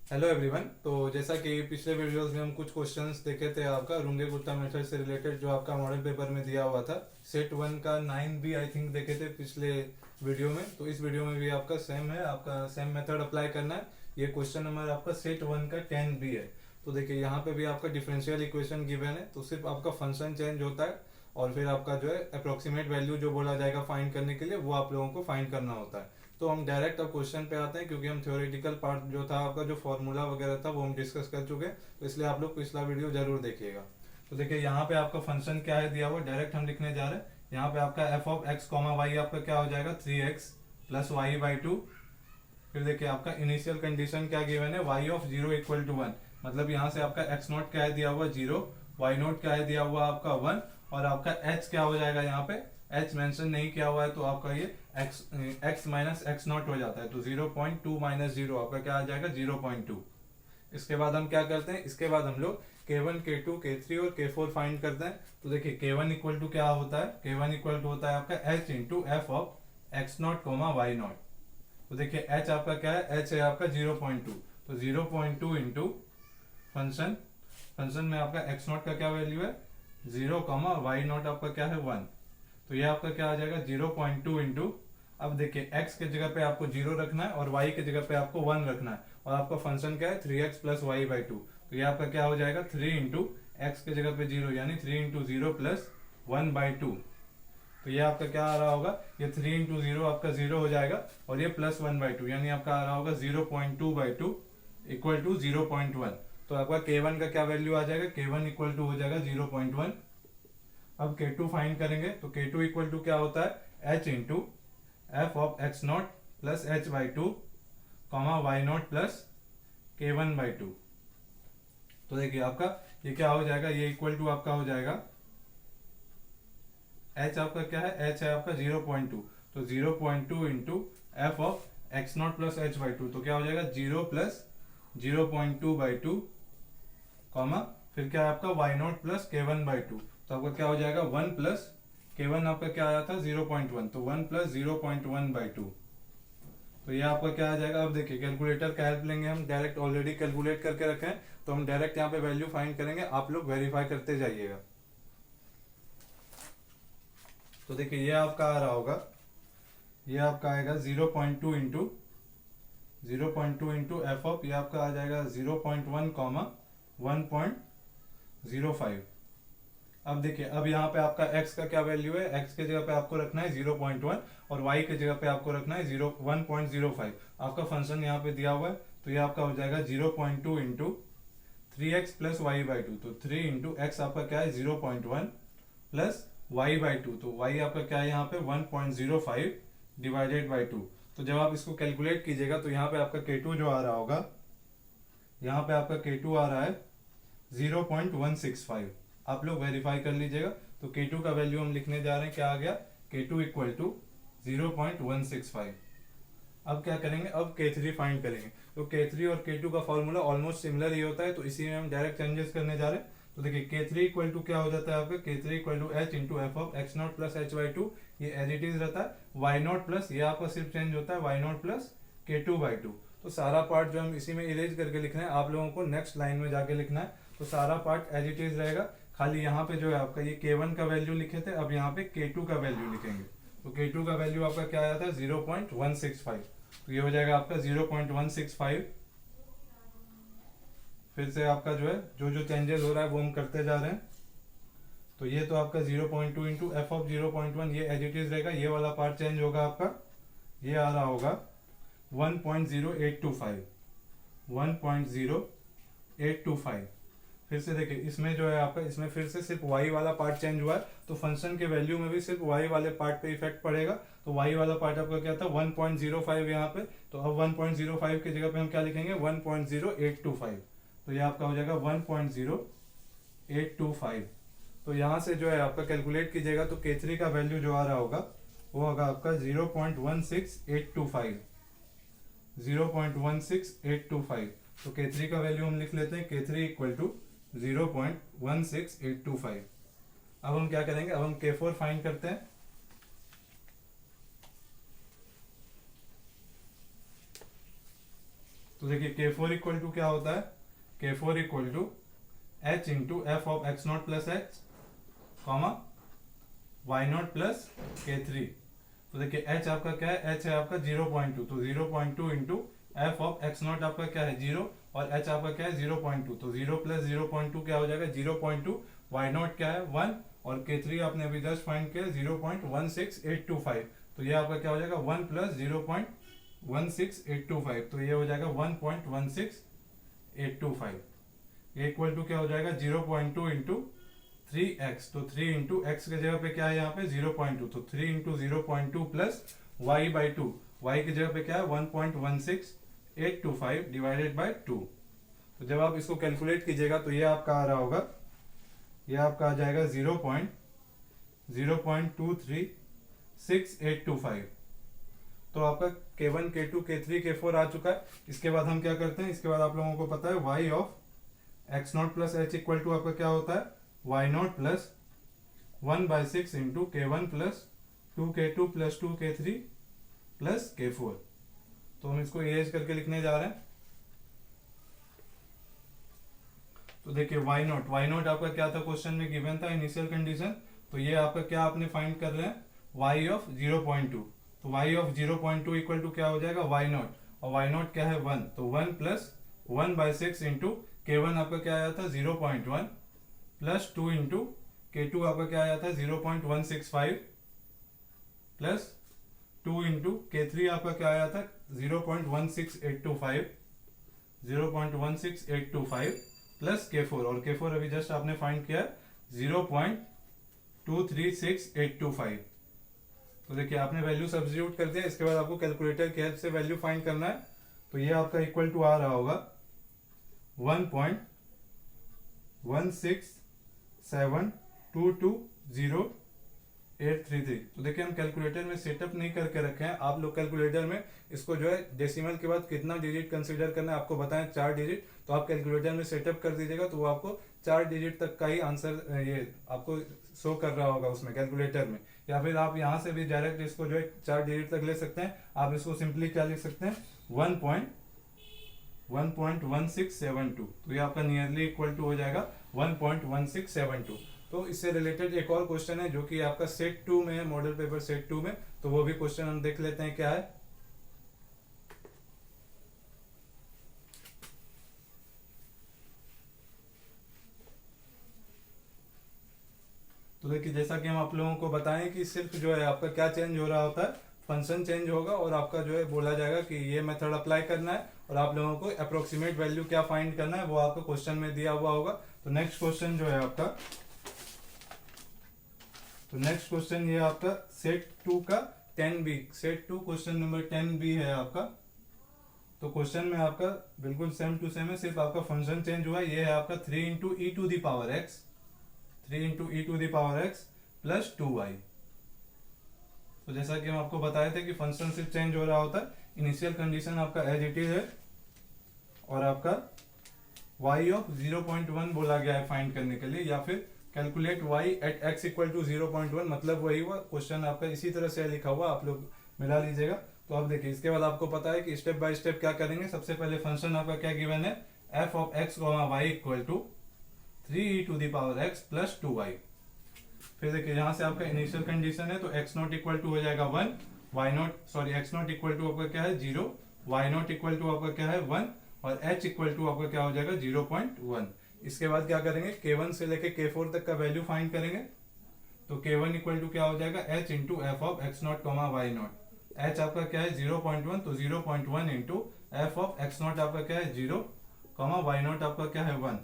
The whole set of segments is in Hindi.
Hello everyone. तो जैसा कि पिछले वीडियोस में हम कुछ क्वेश्चंस देखे थे आपका रुंगे गुप्ता मेथड से रिलेटेड, जो आपका मॉडल पेपर में दिया हुआ था। सेट 1 का 9 भी आई थिंक देखे थे पिछले वीडियो में। तो इस वीडियो में भी आपका सेम है, आपका सेम मेथड अप्लाई करना है। ये क्वेश्चन नंबर आपका सेट 1 का 10 भी है। तो देखिए यहाँ पे भी आपका डिफरेंशियल इक्वेशन गिवन है, तो सिर्फ आपका फंक्शन चेंज होता है और फिर आपका जो है अप्रोक्सीमेट वैल्यू जो बोला जाएगा फाइंड करने के लिए, वो आप लोगों को फाइंड करना होता है। तो हम डायरेक्ट अब क्वेश्चन पे आते हैं, क्योंकि हम थ्योरेटिकल पार्ट जो था आपका, जो फॉर्मूला वगैरह था, वो हम डिस्कस कर चुके हैं। तो इसलिए आप लोग पिछला वीडियो जरूर देखिएगा। तो देखिए यहाँ पे आपका फंक्शन क्या है दिया हुआ, डायरेक्ट हम लिखने जा रहे हैं। यहाँ पे आपका F of X comma Y आपका क्या हो जाएगा, 3x प्लस वाई बाई 2। फिर देखिए आपका इनिशियल कंडीशन क्या गिवन है, y ऑफ 0 इक्वल टू 1। मतलब यहाँ से आपका x नॉट क्या है दिया हुआ 0, y नॉट क्या है दिया हुआ आपका 1, और आपका h क्या हो जाएगा, यहाँ पे h मेंशन नहीं किया हुआ है, तो आपका ये x माइनस एक्स नॉट हो जाता है। तो 0.2 माइनस जीरो आपका क्या आ जाएगा, 0.2। इसके बाद हम क्या करते हैं, इसके बाद हम लोग k1 k2 k3 और k4 फाइंड करते हैं। तो देखिए k1 इक्वल टू क्या होता है, k1 इक्वल टू होता है आपका h into F of X not comma Y not. तो देखिए h आपका क्या है, h है आपका 0.2। तो 0.2 इंटू फंक्शन, फंक्शन में आपका x नॉट का क्या वैल्यू है 0 कॉमा वाई नॉट आपका क्या है 1। तो ये आपका क्या आ जाएगा 0.2 इंटू, अब देखिए x के जगह पे आपको 0 रखना है और y के जगह पे आपको 1 रखना है, और आपका फंक्शन क्या है 3x प्लस वाई बाई 2। तो ये आपका क्या हो जाएगा 3 इंटू एक्स के जगह पे 0, यानी 3 इंटू 0 प्लस 1 बाई 2। तो ये आपका क्या आ रहा होगा, ये 3 इंटू 0 आपका 0 हो जाएगा, और ये प्लस 1 बाई 2, यानी आपका आ रहा होगा 0.2 बाई 2 इक्वल टू 0.1। तो आपका k1 का क्या वैल्यू आ जाएगा, k1 इक्वल टू हो जाएगा 0.1। अब k2 फाइंड करेंगे, तो k2 इक्वल टू क्या होता है h into F of X not plus h by 2 comma Y not plus k1 by 2। तो देखिए आपका ये क्या हो जाएगा, ये इक्वल टू आपका हो जाएगा h आपका क्या है, h है आपका 0.2। तो 0.2 into F of X not plus H by 2, तो क्या हो जाएगा 0 प्लस 0.2 बाई 2 कॉमा, फिर क्या है आपका y not plus k1 by 2। तो आपका क्या हो जाएगा 1 प्लस k1 आपका क्या आया था 0.1, तो 1 प्लस 0.1 बाई 2। तो ये आपका क्या आ जाएगा, अब देखिए कैलकुलेटर का हेल्प लेंगे हम, डायरेक्ट ऑलरेडी कैलकुलेट करके रखे हैं, तो हम डायरेक्ट यहाँ पे वैल्यू फाइंड करेंगे, आप लोग वेरीफाई करते जाइएगा। तो देखिए ये आपका आ रहा होगा, ये आपका आएगा 0.2 इंटू 0.2 इंटू एफ ऑफ, ये आपका आ जाएगा 0.1 कॉमा 1.05। अब देखिए अब यहाँ पे आपका x का क्या वैल्यू है, x के जगह पे आपको रखना है 0.1 और y के जगह पे आपको रखना है 1.05। आपका फंक्शन यहाँ पे दिया हुआ है, तो ये आपका हो जाएगा 0.2 into 3x plus Y by 2। तो 3 इंटू एक्स आपका क्या है 0.1 प्लस वाई बाई 2, तो y आपका क्या है यहाँ पे 1.05 डिवाइडेड बाई 2। तो जब आप इसको कैलकुलेट कीजिएगा, तो यहाँ पे आपका k2 जो आ रहा होगा, यहाँ पे आपका k2 आ रहा है 0.165। आप लोग वेरीफाई कर लीजिएगा। तो k2 का वैल्यू हम लिखने जा रहे हैं, क्या आ गया k2 इक्वल टू 0.165। अब क्या करेंगे, अब k3 फाइंड करेंगे। तो k3 और k2 का फॉर्मूला ऑलमोस्ट सिमिलर ही होता है, तो इसी में हम डायरेक्ट चेंजेस करने जा रहे हैं। तो देखिए k3 इक्वल टू क्या हो जाता है आपका, k3 equal to h into F of X not plus H by 2। ये एज इट इज रहता है, y नॉट प्लस ये आपका सिर्फ चेंज होता है y not plus k2 by 2। तो सारा पार्ट जो हम इसी में इरेज करके लिखना है, आप लोगों को नेक्स्ट लाइन में जाके लिखना है। तो सारा पार्ट एज इट इज रहेगा, खाली यहाँ पे जो है आपका ये k1 का वैल्यू लिखे थे, अब यहाँ पे k2 का वैल्यू लिखेंगे। तो k2 का वैल्यू आपका क्या आया था 0.165। तो ये हो जाएगा आपका 0.165। फिर से आपका जो है जो जो चेंजेस हो रहा है वो हम करते जा रहे हैं। तो ये तो आपका 0.2 इंटू एफ ऑफ 0.1 ये एज इट इज रहेगा, ये वाला पार्ट चेंज होगा आपका, ये आ रहा होगा 1.0825, 1.0825। फिर से देखिए इसमें जो है आपका, इसमें फिर से सिर्फ y वाला पार्ट चेंज हुआ है, तो फंक्शन के वैल्यू में भी सिर्फ y वाले पार्ट पे इफेक्ट पड़ेगा। तो y वाला पार्ट आपका क्या था 1.05 यहाँ पे, तो अब 1.05 की जगह पे हम क्या लिखेंगे 1.0825। तो ये आपका हो जाएगा 1.0825। तो यहाँ से जो है आपका कैलकुलेट कीजिएगा, तो k3 का वैल्यू जो आ रहा होगा वो होगा आपका 0.16825, 0.16825। तो k3 का वैल्यू हम लिख लेते हैं, k3 इक्वल टू 0.16825। अब हम क्या करेंगे, अब हम k4 फाइंड करते हैं। तो तो देखिए के फोर इक्वल टू क्या होता है, K four equal to H into F of X not plus H comma Y not plus K three. तो देखिए एच आपका क्या है, एच है आपका 0.2, तो 0.2 into F of X not आपका क्या है 0 और एच आपका क्या है 0.2, तो 0 प्लस 0.2 क्या हो जाएगा 0.2, वाई नॉट क्या है 1 और के थ्री आपने अभी जस्ट फाइंड किया 0.16825, तो ये आपका क्या हो जाएगा 1 प्लस 0.16825, तो ये हो जाएगा 1.16825। ये इक्वल टू क्या हो जाएगा 0.2 इंटू 3x, तो 3 इंटू एक्स के जगह पे क्या है यहाँ पे 0.2, तो 3 into 0.2 plus y by 2, y की जगह पे क्या है 1.16825 डिवाइडेड बाई 2। तो जब आप इसको कैलकुलेट कीजिएगा तो ये आपका आ रहा होगा, ये आपका आ जाएगा 0.0236825। तो आपका K1 K2 K3 K4 आ चुका है। इसके बाद हम क्या करते हैं, इसके बाद आप लोगों को पता है y of X not plus H equal to आपका क्या होता है Y not plus 1/6 into K1 plus 2K2 plus 2K3 plus K4। तो हम इसको इरेज करके लिखने जा रहे हैं। तो देखिए वाई नॉट आपका क्या था क्वेश्चन में गिवन था इनिशियल कंडीशन, तो ये आपका क्या आपने फाइंड कर रहे हैं y ऑफ 0.2, तो y ऑफ 0.2 इक्वल टू क्या हो जाएगा वाई नॉट, और वाई नॉट क्या है 1, तो 1 प्लस 1/6 इंटू K1 आपका क्या आया था 0.1 प्लस 2 इंटू K2 आपका क्या आया था 0.165 प्लस 2 इंटू K3 आपका क्या आया था 0.16825 प्लस K4, और K4 अभी जस्ट आपने फाइंड किया 0.236825। तो देखिए आपने वैल्यू सब्स्टिट्यूट कर दिया, इसके बाद आपको कैलकुलेटर की हेल्प से वैल्यू फाइंड करना है। तो ये आपका इक्वल टू आ रहा होगा 1.167220833। तो देखिए हम कैलकुलेटर में सेटअप नहीं करके रखे हैं, आप लोग कैलकुलेटर में इसको जो है डेसिमल के बाद कितना डिजिट कंसीडर करना है आपको बताएं 4 डिजिट, तो आप कैलकुलेटर में सेटअप कर दीजिएगा तो वो आपको 4 डिजिट तक का ही आंसर ये आपको शो कर रहा होगा उसमें कैलकुलेटर में, या फिर आप यहाँ से भी डायरेक्ट इसको जो है 4 डिजिट तक ले सकते हैं। आप इसको सिंपली क्या लिख सकते हैं 1.1672, तो ये आपका नियरली इक्वल टू हो जाएगा 1.1672। तो इससे रिलेटेड एक और क्वेश्चन है जो कि आपका सेट 2 में है, मॉडल पेपर सेट 2 में, तो वो भी क्वेश्चन हम देख लेते हैं क्या है। तो देखिए जैसा कि हम आप लोगों को बताएं कि सिर्फ जो है आपका क्या चेंज हो रहा होता है, फंक्शन चेंज होगा और आपका जो है बोला जाएगा कि ये मेथड अप्लाई करना है और आप लोगों को अप्रोक्सीमेट वैल्यू क्या फाइंड करना है वो आपको क्वेश्चन में दिया हुआ होगा। तो नेक्स्ट क्वेश्चन जो है आपका, तो नेक्स्ट क्वेश्चन ये आपका सेट 2 का 10B, set 2 question number 10B है आपका। तो क्वेश्चन में आपका बिल्कुल सेम टू सेम है, सिर्फ आपका फंक्शन चेंज हुआ है। ये है आपका 3 into E to the power X, 3 into E to the power X plus 2y। तो जैसा कि हम आपको बताए थे कि फंक्शन सिर्फ चेंज हो रहा होता है, इनिशियल कंडीशन आपका एज इट इज है और आपका y ऑफ 0.1 बोला गया है फाइंड करने के लिए, या फिर calculate y at x equal to 0.1, मतलब वही हुआ क्वेश्चन आपका इसी तरह से लिखा हुआ, आप लोग मिला लीजिएगा। तो अब देखिए इसके बाद आपको पता है कि स्टेप बाय स्टेप क्या करेंगे। सबसे पहले फंक्शन आपका क्या गिवन है f of x y equal to 3e to the power x plus 2y। फिर देखिए यहाँ से आपका इनिशियल कंडीशन है तो x नॉट इक्वल टू हो जाएगा 1, y not sorry x not equal to आपका क्या है 0, y नॉट इक्वल टू आपका क्या है 1 और h इक्वल टू आपका क्या हो जाएगा 0.1। इसके बाद क्या करेंगे K1 से लेके K4 तक का वैल्यू फाइंड करेंगे। तो K1 इक्वल टू क्या हो जाएगा h into F of X not comma Y not, h आपका क्या है 0.1, तो 0.1 into F of X not आपका क्या है 0 कॉमा वाई नॉट आपका क्या है 1,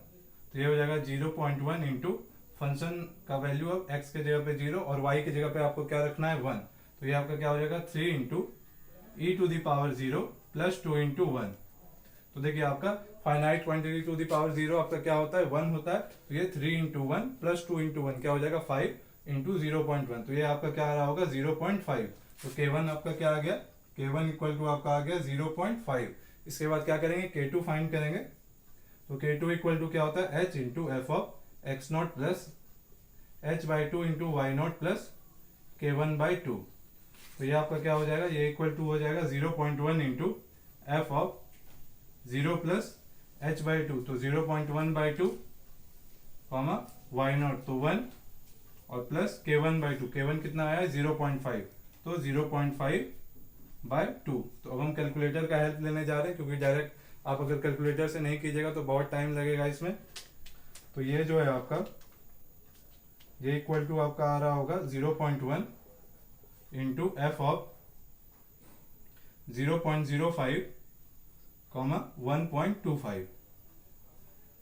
तो ये हो जाएगा 0.1 इंटू फंक्शन का वैल्यू अब x के जगह पे 0 और y के जगह पे आपको क्या रखना है 1, तो ये आपका क्या हो जाएगा 3 into E to the power 0 plus 2 into 1। तो देखिए आपका finite quantity to the power 0 आपका क्या होता है 1 होता है, तो ये 3 इंटू 1 प्लस 2 इंटू 1 क्या हो जाएगा 5 इंटू 0.1, तो ये आपका क्या आ रहा होगा 0.5। तो K1 आपका क्या आ गया, K1 इक्वल टू आपका आ गया 0.5। इसके बाद क्या करेंगे K2 फाइंड करेंगे। तो K2 इक्वल टू क्या होता है h into F of X not plus h by 2 into Y not plus K1 by 2। तो ये आपका क्या हो जाएगा, ये इक्वल टू हो जाएगा 0.1 into F of 0 plus h by 2 तो 0.1 बाई 2 कॉमा y नॉट तो 1 और प्लस k1 बाई 2 k1 कितना आया है 0.5 तो 0.5 बाय 2। तो अब हम कैलकुलेटर का हेल्प लेने जा रहे हैं क्योंकि डायरेक्ट आप अगर कैलकुलेटर से नहीं कीजिएगा तो बहुत टाइम लगेगा इसमें। तो ये जो है आपका ये इक्वल टू आपका आ रहा होगा 0.1 इंटू एफ ऑफ 0.05 कॉमा 1.25।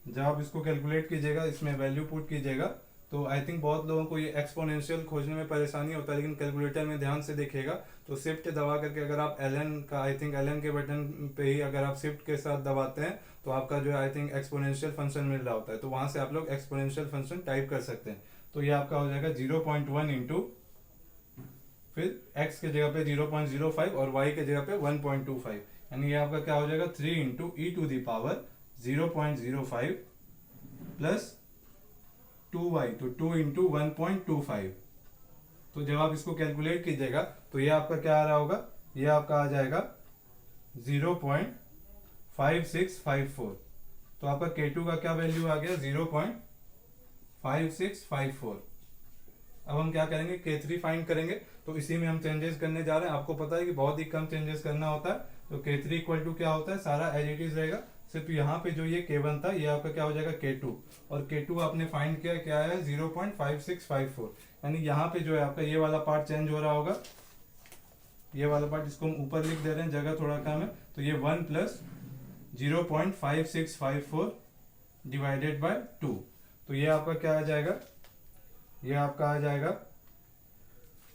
जब आप इसको कैलकुलेट कीजिएगा इसमें वैल्यू पुट कीजिएगा तो आई थिंक बहुत लोगों को ये एक्सपोनेंशियल खोजने में परेशानी होता है, लेकिन कैलकुलेटर में ध्यान से देखिएगा तो शिफ्ट दबा करके अगर आप एलएन का आई थिंक एलएन के बटन पे ही अगर आप शिफ्ट के साथ दबाते हैं तो आपका जो है आई थिंक एक्सपोनेंशियल फंक्शन मिल रहा होता है, तो वहां से आप लोग एक्सपोनेंशियल फंक्शन टाइप कर सकते हैं। तो ये आपका हो जाएगा 0.1 इंटू फिर x के जगह पे 0.05 और y के जगह पे 1.25, यानी ये आपका क्या हो जाएगा 3 into E to the power 0.05 plus 2y तो 2 इंटू 1.25। तो जब आप इसको कैलकुलेट कीजिएगा तो ये आपका क्या आ रहा होगा, ये आपका आ जाएगा 0.5654। तो आपका K2 का क्या वैल्यू आ गया 0.5654। अब हम क्या करेंगे K3 फाइंड करेंगे, तो इसी में हम चेंजेस करने जा रहे हैं। आपको पता है कि बहुत ही कम चेंजेस करना होता है। तो K3 इक्वल टू क्या होता है, सारा एज इट इज रहेगा, सिर्फ यहाँ पे जो ये K1 था ये आपका क्या हो जाएगा K2, और K2 आपने फाइंड किया क्या है 0.5654, यानी यहाँ पे जो है आपका ये वाला पार्ट चेंज हो रहा होगा, ये वाला पार्ट इसको हम ऊपर लिख दे रहे हैं, जगह थोड़ा कम है, तो ये 1 प्लस 0.5654 डिवाइडेड बाय 2। तो ये आपका क्या आ जाएगा, ये आपका आ जाएगा,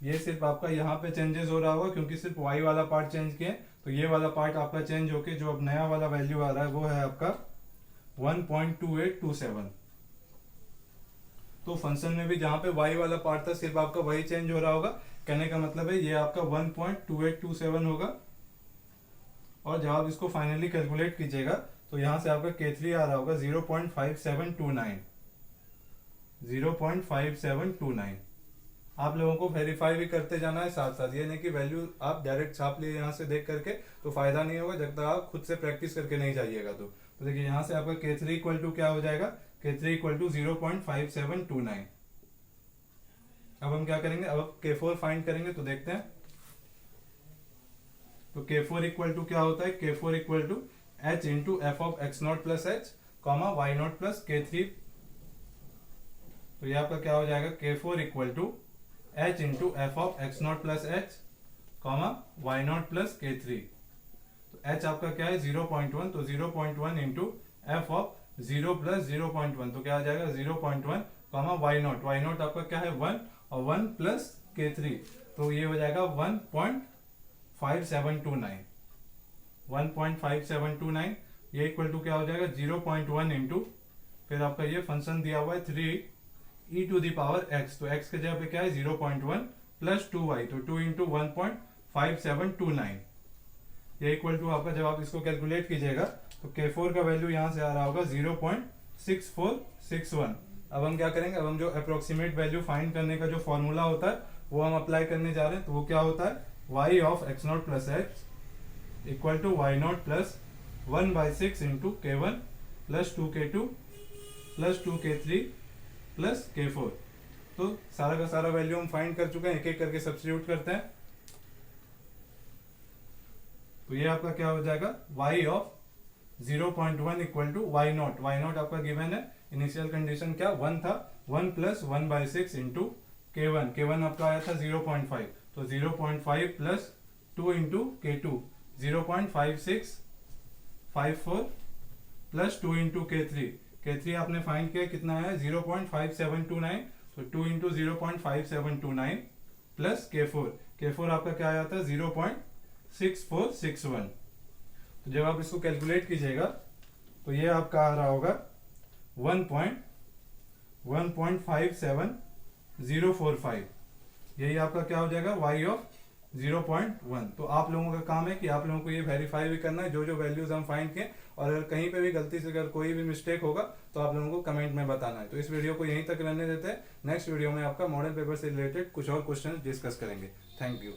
ये सिर्फ आपका यहाँ पे चेंजेस हो रहा होगा क्योंकि सिर्फ y वाला पार्ट चेंज किए, तो ये वाला पार्ट आपका चेंज होके जो अब नया वाला वैल्यू आ रहा है वो है आपका 1.2827। तो फंक्शन में भी जहां पे y वाला पार्ट था सिर्फ आपका वही चेंज हो रहा होगा, कहने का मतलब है ये आपका 1.2827 होगा। और जब आप इसको फाइनली कैलकुलेट कीजिएगा तो यहां से आपका K3 आ रहा होगा 0.5729। आप लोगों को वेरीफाई भी करते जाना है साथ साथ, ये नहीं कि वैल्यू आप डायरेक्ट छाप लिए यहाँ से देख करके, तो फायदा नहीं होगा जब तक आप खुद से प्रैक्टिस करके नहीं जाइएगा। तो देखिए यहाँ से आपका K3 इक्वल टू क्या हो जाएगा, K3 इक्वल टू 0.5729। अब हम क्या करेंगे, अब K4 फाइंड करेंगे, तो देखते हैं। तो K4 इक्वल टू क्या होता है, K4 equal to h into F of X not plus H comma Y not plus K3। तो ये आपका क्या हो जाएगा, K4 equal to h into F of X not plus H comma Y not plus K3। तो h आपका क्या है 0.1, तो 0.1 इंटू एफ ऑफ 0 प्लस 0.1 तो क्या आ जाएगा 0.1 कॉमा वाई नॉट आपका क्या है 1 और 1 प्लस K3, तो ये हो जाएगा 1.5729। ये इक्वल टू क्या हो जाएगा 0.1 इंटू फिर आपका ये फंक्शन दिया हुआ है 3 e to the power x, तो x के जगह पे क्या है 0.1 प्लस 2y तो 2 इंटू 1.5729। ये इक्वल टू आपका जब आप इसको कैलकुलेट कीजिएगा तो K4 का वैल्यू यहाँ से आ रहा होगा 0.6461। अब हम क्या करेंगे, अब हम जो अप्रोक्सीमेट वैल्यू फाइंड करने का जो फॉर्मूला होता है वो हम अप्लाई करने जा रहे हैं। तो वो क्या होता है, y of X not plus H equal to Y not plus 1/6 into K1 plus 2K2 plus 2K3 plus K4। तो सारा का सारा वैल्यू हम फाइंड कर चुके हैं, एक एक करके सब्स्टिट्यूट करते हैं। तो ये आपका क्या हो जाएगा, y ऑफ 0.1 इक्वल टू वाई नॉट आपका गिवन है, इनिशियल कंडीशन क्या 1 था, 1 प्लस 1/6 इंटू K1 आपका आया था 0.5 तो 0.5 plus 2 into K2 0.5654 plus 2 into K3 आपने फाइंड किया कितना है 0.5729, तो 2 इंटू 0.5729 प्लस K4 आपका क्या आया था 0.6461। तो जब आप इसको कैलकुलेट कीजिएगा तो ये आपका आ रहा होगा 1.157,045। यही आपका क्या हो जाएगा y ऑफ 0.1। तो आप लोगों का काम है कि आप लोगों को ये वेरीफाई भी करना है जो जो वैल्यूज हम फाइंड किए, और अगर कहीं पे भी गलती से अगर कोई भी मिस्टेक होगा तो आप लोगों को कमेंट में बताना है। तो इस वीडियो को यहीं तक रहने देते हैं, नेक्स्ट वीडियो में आपका मॉडल पेपर से रिलेटेड कुछ और क्वेश्चन डिस्कस करेंगे। Thank you.